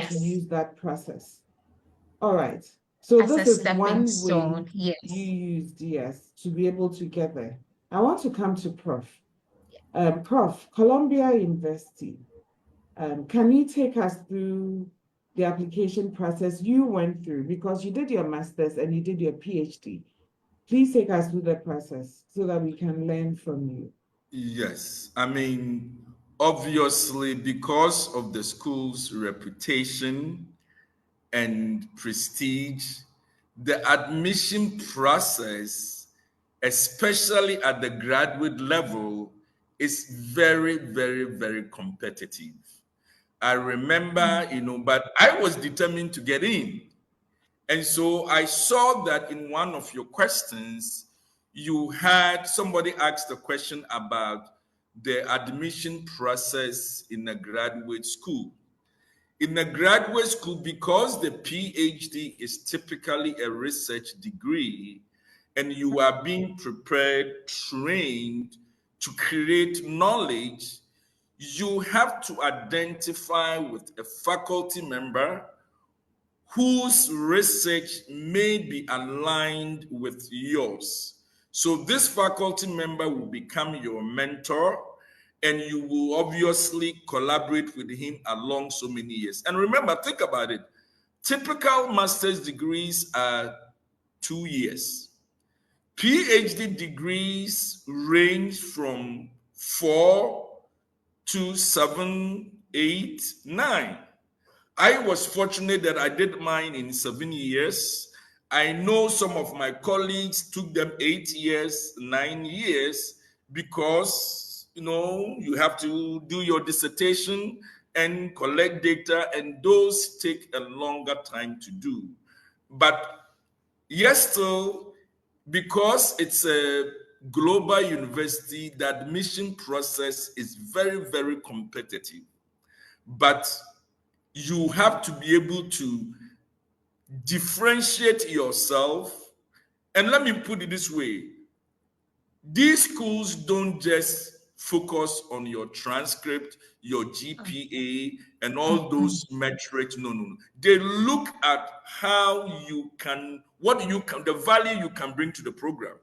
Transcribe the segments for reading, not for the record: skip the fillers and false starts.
to Yes, use that process. All right. So as this a is stepping one way stone. you Yes. used, yes, to be able to get there. I want to come to Prof. Prof, Columbia University. Can you take us through the application process you went through because you did your master's and you did your PhD? Please take us through the process so that we can learn from you. Yes, I mean, obviously, because of the school's reputation and prestige, the admission process, especially at the graduate level, is very, very, very competitive. I remember, but I was determined to get in. And so I saw that in one of your questions, you had somebody asked a question about the admission process in a graduate school. In a graduate school, because the PhD is typically a research degree, and you are being prepared, trained to create knowledge, you have to identify with a faculty member whose research may be aligned with yours. So this faculty member will become your mentor, and you will obviously collaborate with him along so many years. And remember, think about it. Typical master's degrees are 2 years. PhD degrees range from 4 to 7, 8, 9. I was fortunate that I did mine in 7 years. I know some of my colleagues took them 8 years, 9 years, because you have to do your dissertation and collect data, and those take a longer time to do. But yes, still, because it's a global university, the admission process is very, very competitive. But you have to be able to differentiate yourself. And let me put it this way: these schools don't just focus on your transcript, your GPA, and all Mhm. those metrics. No, no, no. They look at how you can, what you can, the value you can bring to the program.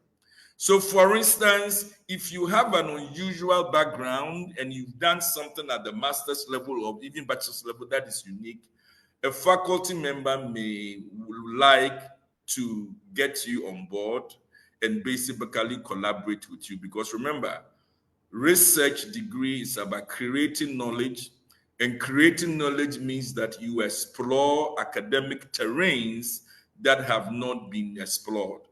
So, for instance, if you have an unusual background and you've done something at the master's level or even bachelor's level that is unique, a faculty member may like to get you on board and basically collaborate with you. Because remember, research degree is about creating knowledge, and creating knowledge means that you explore academic terrains that have not been explored.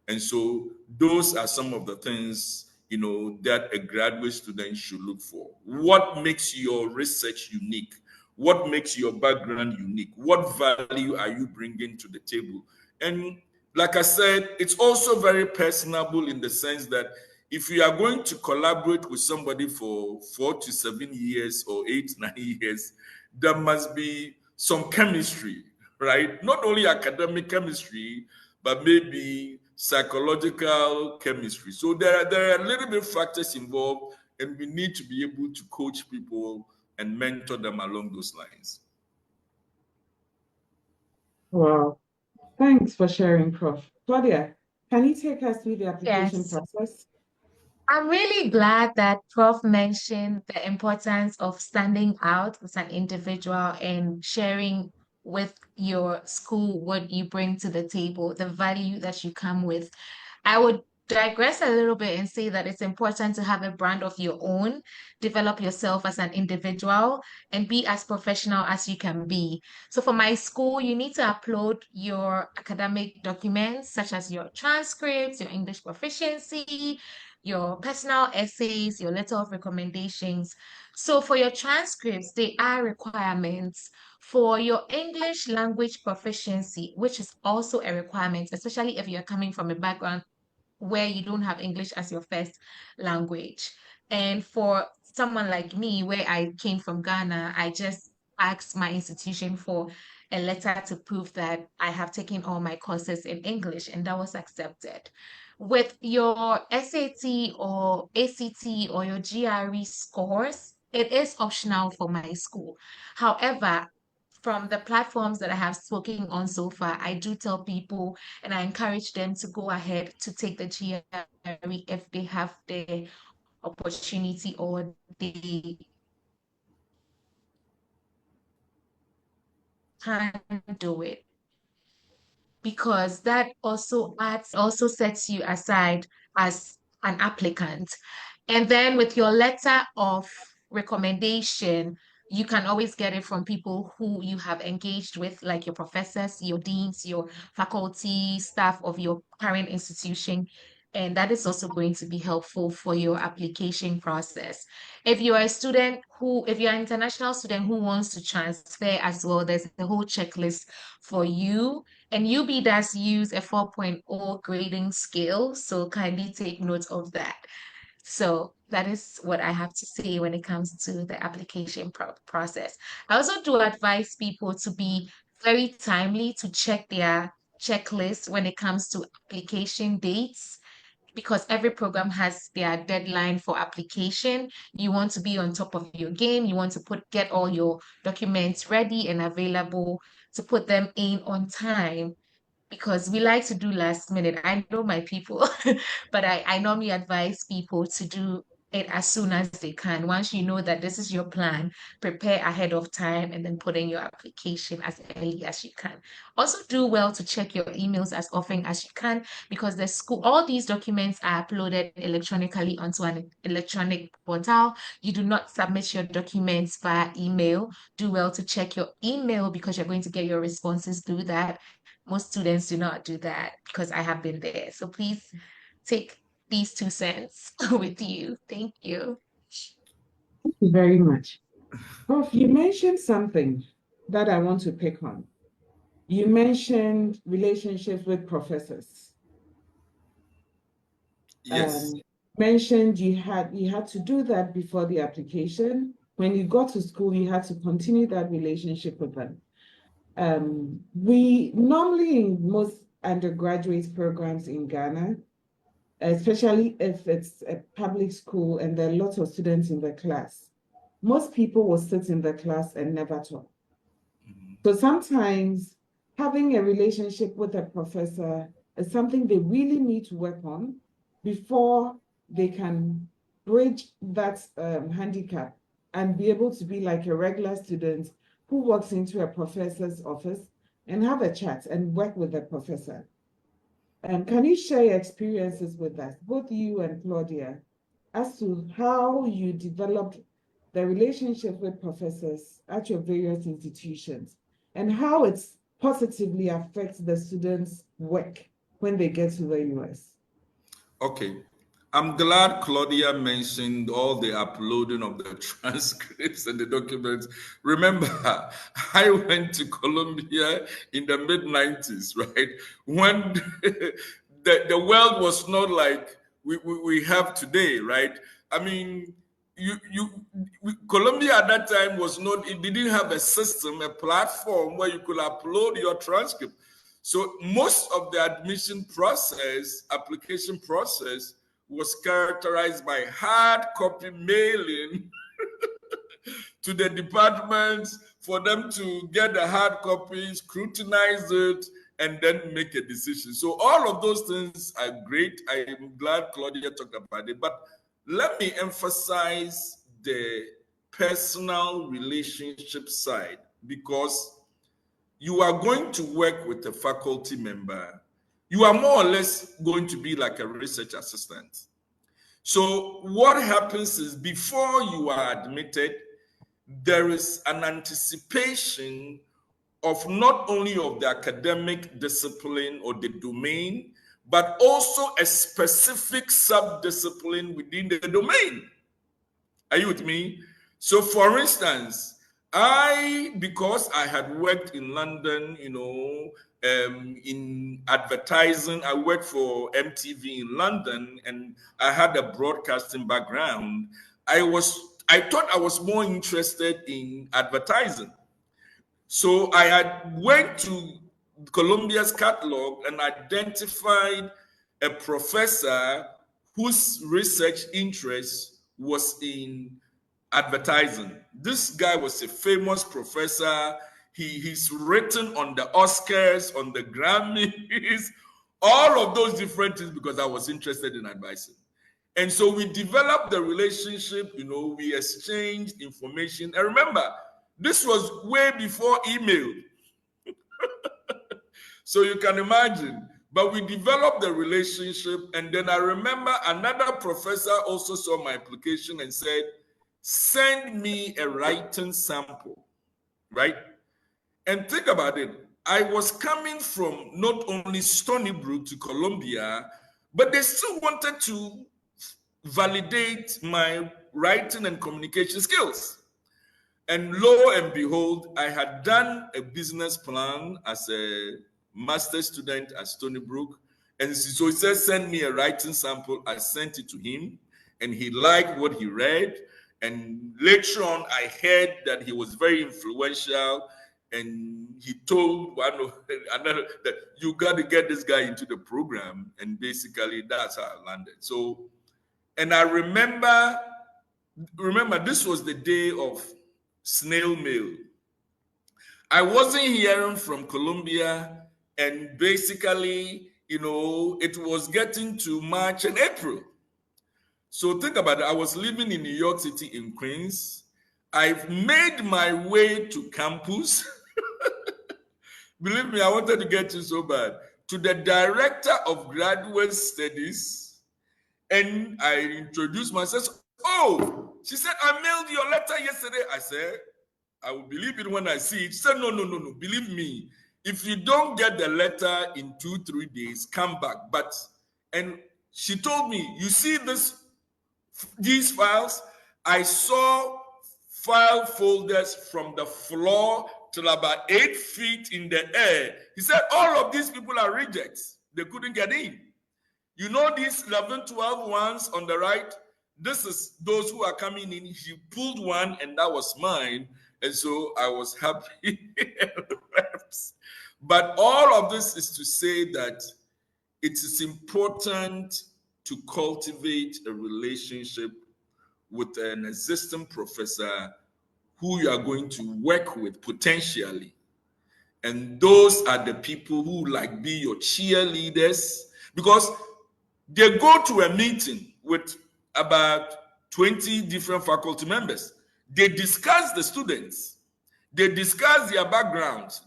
And so those are some of the things that a graduate student should look for. What makes your research unique? What makes your background unique? What value are you bringing to the table? And like I said, it's also very personable in the sense that if you are going to collaborate with somebody for 4 to 7 years or 8, 9 years, there must be some chemistry, right? Not only academic chemistry, but maybe psychological chemistry. So there are a little bit factors involved, and we need to be able to coach people and mentor them along those lines. Wow. Thanks for sharing, Prof. Claudia, can you take us through the application Yes. process? I'm really glad that Prof mentioned the importance of standing out as an individual and sharing with your school what you bring to the table, the value that you come with. I would digress a little bit and say that it's important to have a brand of your own, develop yourself as an individual, and be as professional as you can be. So for my school, you need to upload your academic documents such as your transcripts, your English proficiency, your personal essays, your letter of recommendations. So for your transcripts, they are requirements. For your English language proficiency, which is also a requirement, especially if you're coming from a background where you don't have English as your first language. And for someone like me, where I came from Ghana, I just asked my institution for a letter to prove that I have taken all my courses in English, and that was accepted. With your SAT or ACT or your GRE scores, it is optional for my school. However, from the platforms that I have spoken on so far, I do tell people and I encourage them to go ahead to take the GRE if they have the opportunity or they can do it, because that also sets you aside as an applicant. And then with your letter of recommendation, you can always get it from people who you have engaged with, like your professors, your deans, your faculty, staff of your current institution. And that is also going to be helpful for your application process. If you're an international student who wants to transfer as well, there's a whole checklist for you. And UB does use a 4.0 grading scale, so kindly take note of that. So that is what I have to say when it comes to the application process. I also do advise people to be very timely to check their checklist when it comes to application dates, because every program has their deadline for application. You want to be on top of your game. You want to get all your documents ready and available to put them in on time, because we like to do last minute. I know my people, but I normally advise people to do it as soon as they can. Once you know that this is your plan, prepare ahead of time and then put in your application as early as you can. Also, do well to check your emails as often as you can, because all these documents are uploaded electronically onto an electronic portal. You do not submit your documents via email. Do well to check your email, because you're going to get your responses through that. Most students do not do that, because I have been there. So please take these 2 cents with you. Thank you. Thank you very much. Prof, you mentioned something that I want to pick on. You mentioned relationships with professors. Yes. Mentioned you had to do that before the application. When you got to school, you had to continue that relationship with them. We normally, in most undergraduate programs in Ghana, especially if it's a public school and there are lots of students in the class, most people will sit in the class and never talk. So sometimes having a relationship with a professor is something they really need to work on before they can bridge that handicap and be able to be like a regular student who walks into a professor's office and have a chat and work with the professor. Can you share your experiences with us, both you and Claudia, as to how you developed the relationship with professors at your various institutions and how it positively affects the students' work when they get to the US? Okay. I'm glad Claudia mentioned all the uploading of the transcripts and the documents. Remember, I went to Colombia in the mid 90s, right? When the world was not like we have today, right? I mean, Colombia at that time was not, it didn't have a system, a platform where you could upload your transcript. So most of the admission process, application process, was characterized by hard copy mailing to the departments for them to get the hard copy, scrutinize it, and then make a decision. So all of those things are great. I am glad Claudia talked about it. But let me emphasize the personal relationship side, because you are going to work with a faculty member. You are more or less going to be like a research assistant. So what happens is, before you are admitted, there is an anticipation of not only of the academic discipline or the domain, but also a specific sub-discipline within the domain. Are you with me? So for instance, because I had worked in London, in advertising, I worked for MTV in London, and I had a broadcasting background. I thought I was more interested in advertising. So I had went to Columbia's catalog and identified a professor whose research interest was in advertising. This guy was a famous professor. he's written on the Oscars, on the Grammys, all of those different things because I was interested in advising. And so we developed the relationship, we exchanged information. And remember, this was way before email. So you can imagine. But we developed the relationship. And then I remember another professor also saw my application and said, send me a writing sample, right? And think about it. I was coming from not only Stony Brook to Columbia, but they still wanted to validate my writing and communication skills. And lo and behold, I had done a business plan as a master's student at Stony Brook. And so he said, send me a writing sample. I sent it to him, and he liked what he read. And later on, I heard that he was very influential. And he told another that you got to get this guy into the program. And basically, that's how I landed. So, and I remember this was the day of snail mail. I wasn't hearing from Colombia, and basically, it was getting to March and April. So think about it. I was living in New York City in Queens. I've made my way to campus. Believe me, I wanted to get you so bad. To the director of graduate studies, and I introduced myself. Oh, she said, I mailed your letter yesterday. I said, I will believe it when I see it. She said, no. Believe me, if you don't get the letter in 2-3 days, come back. And she told me, you see these files? I saw file folders from the floor till about 8 feet in the air. He said, all of these people are rejects. They couldn't get in. You know these 11, 12 ones on the right? This is those who are coming in. He pulled one, and that was mine. And so I was happy. But all of this is to say that it is important to cultivate a relationship with an existing professor who you are going to work with potentially. And those are the people who be your cheerleaders, because they go to a meeting with about 20 different faculty members. They discuss the students. They discuss their backgrounds.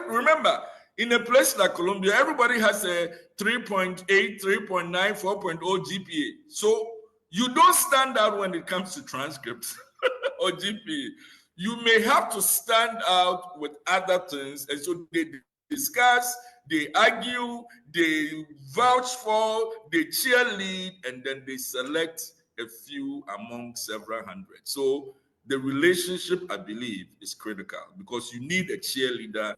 Remember, in a place like Columbia, everybody has a 3.8, 3.9, 4.0 GPA. So you don't stand out when it comes to transcripts or GPA. You may have to stand out with other things. And so they discuss, they argue, they vouch for, they cheerlead, and then they select a few among several hundred. So the relationship, I believe, is critical because you need a cheerleader